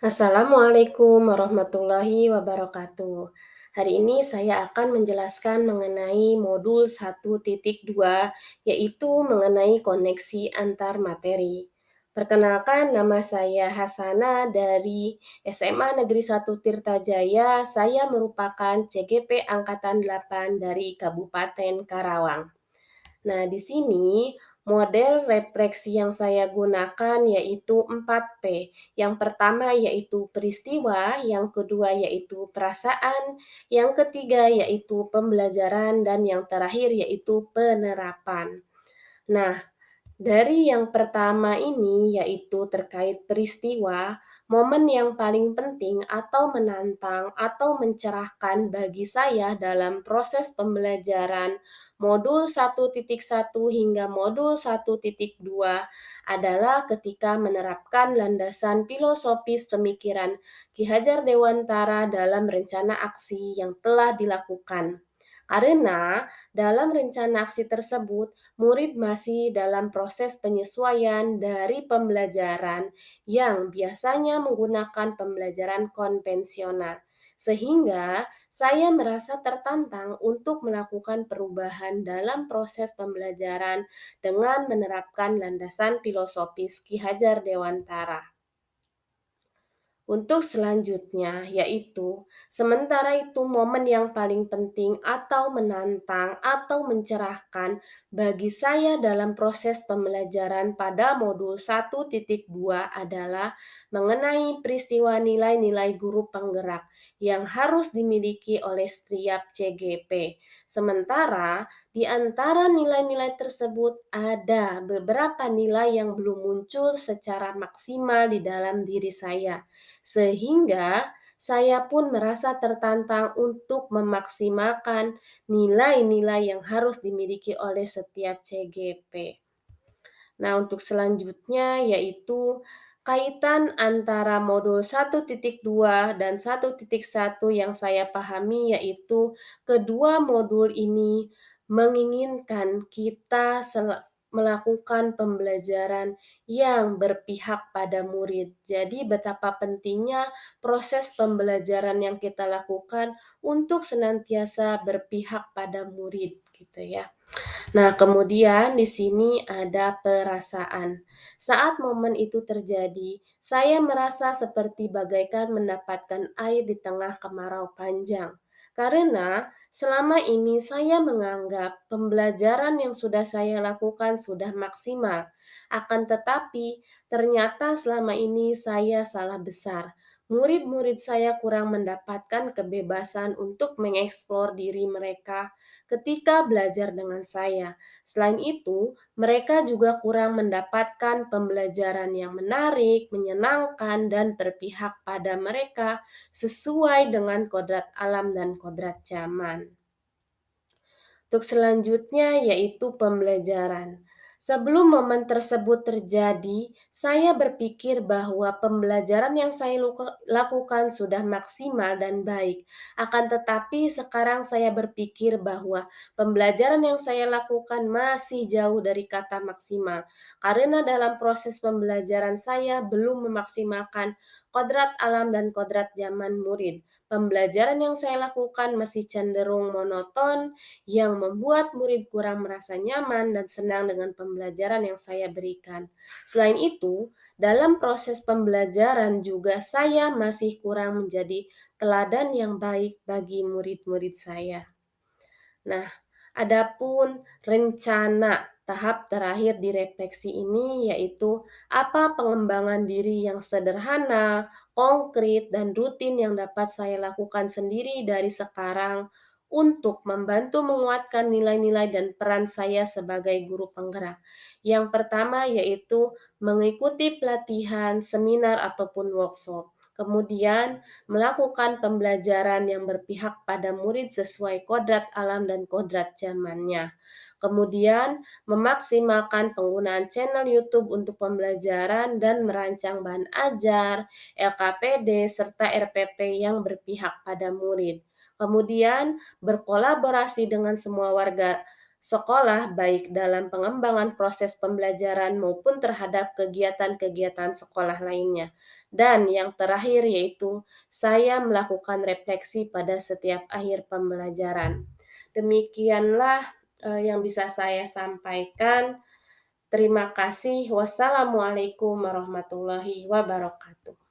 Assalamualaikum warahmatullahi wabarakatuh. Hari ini saya akan menjelaskan mengenai modul 1.2, yaitu mengenai koneksi antar materi. Perkenalkan, nama saya Hasana dari SMA Negeri 1 Tirtajaya. Saya merupakan CGP Angkatan 8 dari Kabupaten Karawang. Nah, di sini model refleksi yang saya gunakan yaitu 4P. Yang pertama yaitu peristiwa, yang kedua yaitu perasaan, yang ketiga yaitu pembelajaran, dan yang terakhir yaitu penerapan. Nah, dari yang pertama ini, yaitu terkait peristiwa, momen yang paling penting atau menantang atau mencerahkan bagi saya dalam proses pembelajaran modul 1.1 hingga modul 1.2 adalah ketika menerapkan landasan filosofis pemikiran Ki Hajar Dewantara dalam rencana aksi yang telah dilakukan. Karena dalam rencana aksi tersebut, murid masih dalam proses penyesuaian dari pembelajaran yang biasanya menggunakan pembelajaran konvensional. Sehingga saya merasa tertantang untuk melakukan perubahan dalam proses pembelajaran dengan menerapkan landasan filosofis Ki Hajar Dewantara. Untuk selanjutnya, yaitu sementara itu momen yang paling penting atau menantang atau mencerahkan bagi saya dalam proses pembelajaran pada modul 1.2 adalah mengenai peristiwa nilai-nilai guru penggerak yang harus dimiliki oleh setiap CGP. Sementara di antara nilai-nilai tersebut ada beberapa nilai yang belum muncul secara maksimal di dalam diri saya, sehingga saya pun merasa tertantang untuk memaksimalkan nilai-nilai yang harus dimiliki oleh setiap CGP. Nah, untuk selanjutnya yaitu kaitan antara modul 1.2 dan 1.1 yang saya pahami, yaitu kedua modul ini menginginkan kita melakukan pembelajaran yang berpihak pada murid. Jadi betapa pentingnya proses pembelajaran yang kita lakukan untuk senantiasa berpihak pada murid gitu ya. Nah, kemudian di sini ada perasaan. Saat momen itu terjadi, saya merasa seperti bagaikan mendapatkan air di tengah kemarau panjang. Karena selama ini saya menganggap pembelajaran yang sudah saya lakukan sudah maksimal. Akan tetapi, ternyata selama ini saya salah besar. Murid-murid saya kurang mendapatkan kebebasan untuk mengeksplor diri mereka ketika belajar dengan saya. Selain itu, mereka juga kurang mendapatkan pembelajaran yang menarik, menyenangkan, dan berpihak pada mereka sesuai dengan kodrat alam dan kodrat zaman. Untuk selanjutnya yaitu pembelajaran. Sebelum momen tersebut terjadi, saya berpikir bahwa pembelajaran yang saya lakukan sudah maksimal dan baik. Akan tetapi sekarang saya berpikir bahwa pembelajaran yang saya lakukan masih jauh dari kata maksimal. Karena dalam proses pembelajaran saya belum memaksimalkan kodrat alam dan kodrat zaman murid. Pembelajaran yang saya lakukan masih cenderung monoton, yang membuat murid kurang merasa nyaman dan senang dengan pembelajaran yang saya berikan. Selain itu, dalam proses pembelajaran juga saya masih kurang menjadi teladan yang baik bagi murid-murid saya. Nah, adapun rencana tahap terakhir di refleksi ini yaitu apa pengembangan diri yang sederhana, konkret, dan rutin yang dapat saya lakukan sendiri dari sekarang untuk membantu menguatkan nilai-nilai dan peran saya sebagai guru penggerak. Yang pertama yaitu mengikuti pelatihan, seminar, ataupun workshop. Kemudian, melakukan pembelajaran yang berpihak pada murid sesuai kodrat alam dan kodrat zamannya. Kemudian, memaksimalkan penggunaan channel YouTube untuk pembelajaran dan merancang bahan ajar, LKPD, serta RPP yang berpihak pada murid. Kemudian, berkolaborasi dengan semua warga sekolah baik dalam pengembangan proses pembelajaran maupun terhadap kegiatan-kegiatan sekolah lainnya. Dan yang terakhir yaitu saya melakukan refleksi pada setiap akhir pembelajaran. Demikianlah, yang bisa saya sampaikan. Terima kasih. Wassalamualaikum warahmatullahi wabarakatuh.